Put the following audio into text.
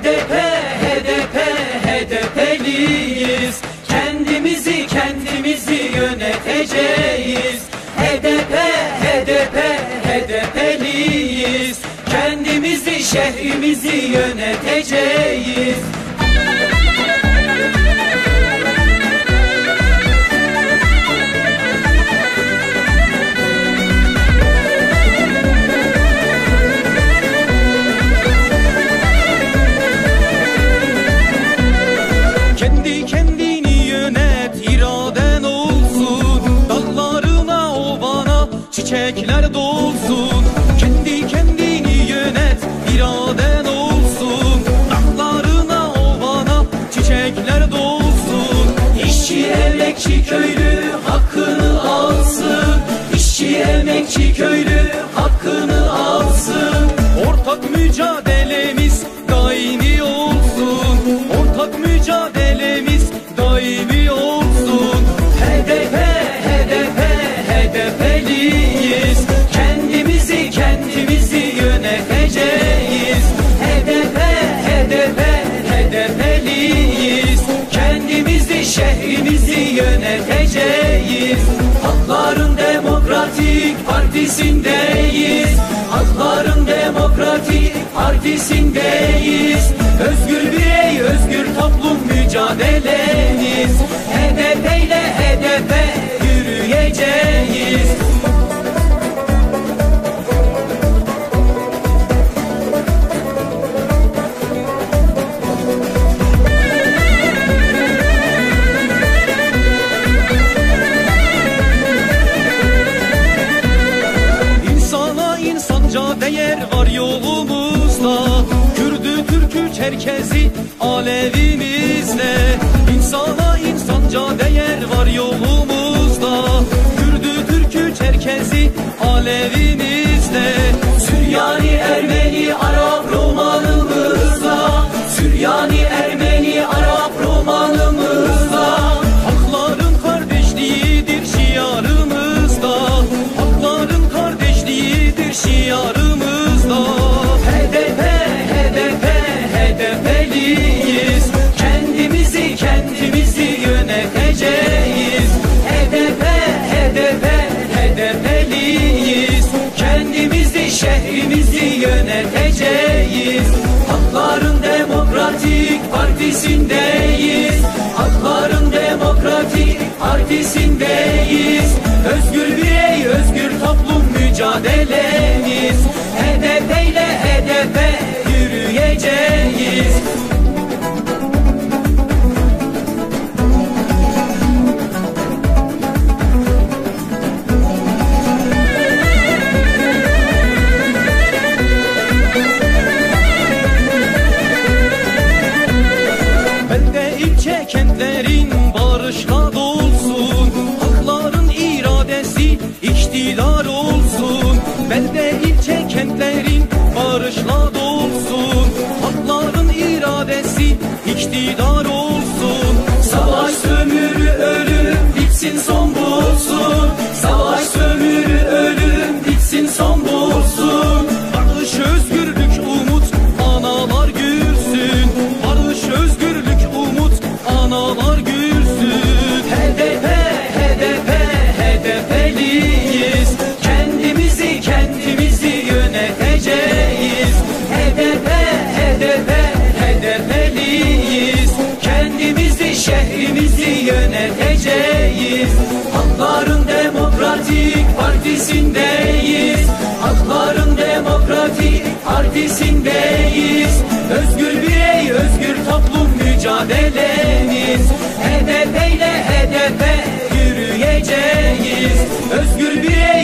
HDP, HDP, HDP'liyiz. Kendimizi yöneteceğiz. HDP, HDP, HDP'liyiz. Kendimizi, şehrimizi yöneteceğiz. Kendi kendini yönet, iraden olsun. Dallarına, ovana çiçekler dolsun. Kendi kendini yönet, iraden olsun. Dallarına, ovana çiçekler dolsun. İşçi, emekçi, köylü hakkını alsın. İşçi, emekçi, köylü hakkını alsın. Ortak mücadelemiz daimi olsun. Ortak mücadelemiz daimi olsun. HDP, HDP, HDP'liyiz. Kendimizi yöneteceğiz. HDP, HDP, HDP'liyiz. Kendimizi, şehrimizi yöneteceğiz. Halkların Demokratik Partisi'ndeyiz. Halkların Demokratik Partisi'ndeyiz. Özgür birey, özgür toplum mücadelemiz. HDP ile HDP yürüyeceğiz. İnsana insanca değer var yolumuzda. Kürdü, Türk'ü, Çerkezi alevimizde. İnsana insanca değer var yolumuzda. Kürdü, Türk'ü, Çerkezi alevimizde. Süryani, Ermeni, Arap, romanımızda. Süryani, Ermeni, Arap, romanımızda. Hakların kardeşliğidir şiarımızda. Hakların kardeşliğidir şiarımızda. HDP, HDP, HDP'liyiz. Kendimizi yöneteceğiz. HDP, HDP, HDP'liyiz. Kendimizi, şehrimizi yöneteceğiz. Halkların Demokratik Partisi'ndeyiz. Halkların Demokratik Partisi'ndeyiz. Özgür birey, özgür toplum mücadelemiz. HDP ile HDP yürüyeceğiz. Belde, ilçe, kentlerin barışla dolsun. Halkların iradesi iktidar olsun. Belde, ilçe, kentlerin barışla dolsun. Halkların iradesi iktidar olsun. Savaş, sömürü, ölüm bitsin, son bulsun. Savaş, sömürü, ölüm bitsin, son bulsun. Barış, özgürlük, umut, analar gülsün. Barış, özgürlük, umut, analar gülsün. HDP, HDP, HDP'liyiz. Kendimizi yöneteceğiz. HDP, HDP, HDP'liyiz. Kendimizi, şehrimizi yöneteceğiz. Halkların Demokratik Partisi'ndeyiz. Halkların Demokratik Partisi'ndeyiz. Özgür birey, özgür toplum mücadelemiz. HDP ile HDP yürüyeceğiz. Özgür birey,